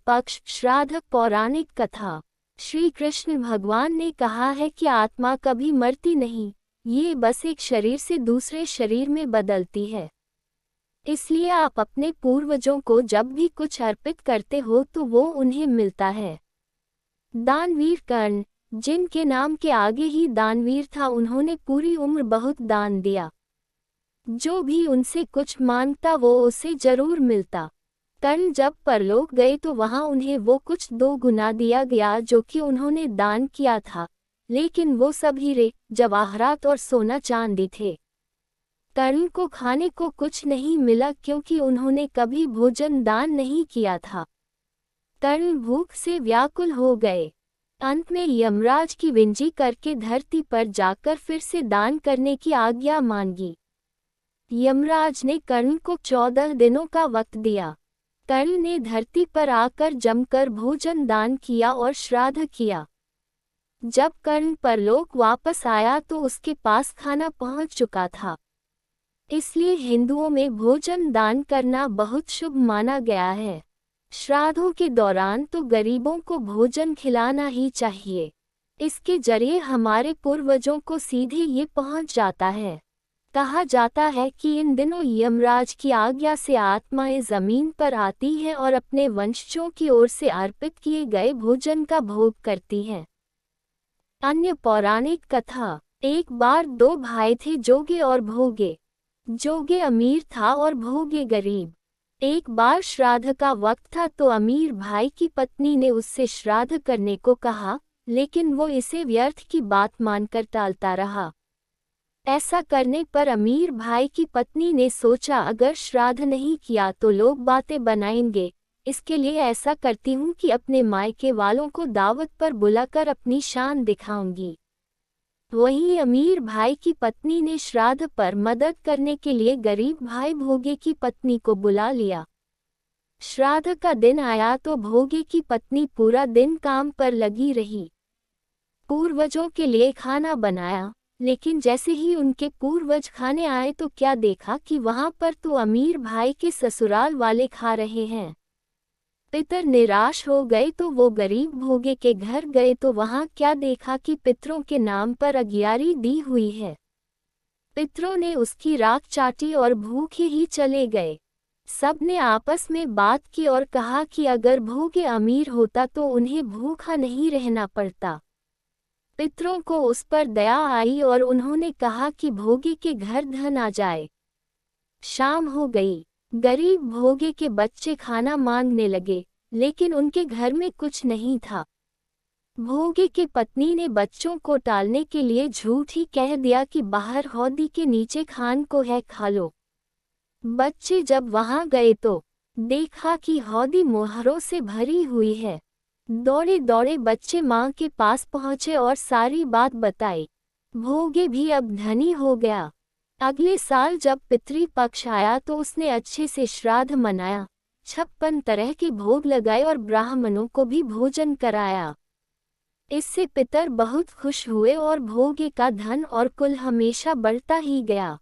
पक्ष श्राद्ध पौराणिक कथा। श्री कृष्ण भगवान ने कहा है कि आत्मा कभी मरती नहीं, ये बस एक शरीर से दूसरे शरीर में बदलती है। इसलिए आप अपने पूर्वजों को जब भी कुछ अर्पित करते हो तो वो उन्हें मिलता है। दानवीर कर्ण, जिनके नाम के आगे ही दानवीर था, उन्होंने पूरी उम्र बहुत दान दिया। जो भी उनसे कुछ मांगता वो उसे जरूर मिलता। कर्ण जब परलोक गए तो वहां उन्हें वो कुछ 2 गुना दिया गया जो कि उन्होंने दान किया था, लेकिन वो सब हीरे जवाहरात और सोना चांदी थे। कर्ण को खाने को कुछ नहीं मिला क्योंकि उन्होंने कभी भोजन दान नहीं किया था। कर्ण भूख से व्याकुल हो गए। अंत में यमराज की विनती करके धरती पर जाकर फिर से दान करने की आज्ञा मांगी। यमराज ने कर्ण को 14 दिनों का वक्त दिया। कर्ण ने धरती पर आकर जमकर भोजन दान किया और श्राद्ध किया। जब कर्ण परलोक वापस आया तो उसके पास खाना पहुंच चुका था। इसलिए हिंदुओं में भोजन दान करना बहुत शुभ माना गया है। श्राद्धों के दौरान तो गरीबों को भोजन खिलाना ही चाहिए। इसके जरिए हमारे पूर्वजों को सीधे ये पहुंच जाता है। कहा जाता है कि इन दिनों यमराज की आज्ञा से आत्माएं जमीन पर आती हैं और अपने वंशजों की ओर से अर्पित किए गए भोजन का भोग करती हैं। अन्य पौराणिक कथा। एक बार 2 भाई थे, जोगे और भोगे। जोगे अमीर था और भोगे गरीब। एक बार श्राद्ध का वक्त था तो अमीर भाई की पत्नी ने उससे श्राद्ध करने को कहा, लेकिन वो इसे व्यर्थ की बात मानकर टालता रहा। ऐसा करने पर अमीर भाई की पत्नी ने सोचा, अगर श्राद्ध नहीं किया तो लोग बातें बनाएंगे, इसके लिए ऐसा करती हूँ कि अपने मायके वालों को दावत पर बुलाकर अपनी शान दिखाऊंगी। वहीं अमीर भाई की पत्नी ने श्राद्ध पर मदद करने के लिए गरीब भाई भोगे की पत्नी को बुला लिया। श्राद्ध का दिन आया तो भोगे की पत्नी पूरा दिन काम पर लगी रही। पूर्वजों के लिए खाना बनाया, लेकिन जैसे ही उनके पूर्वज खाने आए तो क्या देखा कि वहां पर तो अमीर भाई के ससुराल वाले खा रहे हैं। पितर निराश हो गए तो वो गरीब भोगे के घर गए तो वहां क्या देखा कि पितरों के नाम पर अगियारी दी हुई है। पितरों ने उसकी राख चाटी और भूखे ही चले गए। सबने आपस में बात की और कहा कि अगर भोगे अमीर होता तो उन्हें भूखा नहीं रहना पड़ता। पितरों को उस पर दया आई और उन्होंने कहा कि भोगे के घर धन आ जाए। शाम हो गई। गरीब भोगे के बच्चे खाना मांगने लगे, लेकिन उनके घर में कुछ नहीं था। भोगे की पत्नी ने बच्चों को टालने के लिए झूठ ही कह दिया कि बाहर हौदी के नीचे खान को है, खा लो। बच्चे जब वहां गए तो देखा कि हौदी मोहरों से भरी हुई है। दौड़े दौड़े बच्चे मां के पास पहुंचे और सारी बात बताई। भोगे भी अब धनी हो गया। अगले साल जब पितृ पक्ष आया तो उसने अच्छे से श्राद्ध मनाया, 56 तरह के भोग लगाए और ब्राह्मणों को भी भोजन कराया। इससे पितर बहुत खुश हुए और भोगे का धन और कुल हमेशा बढ़ता ही गया।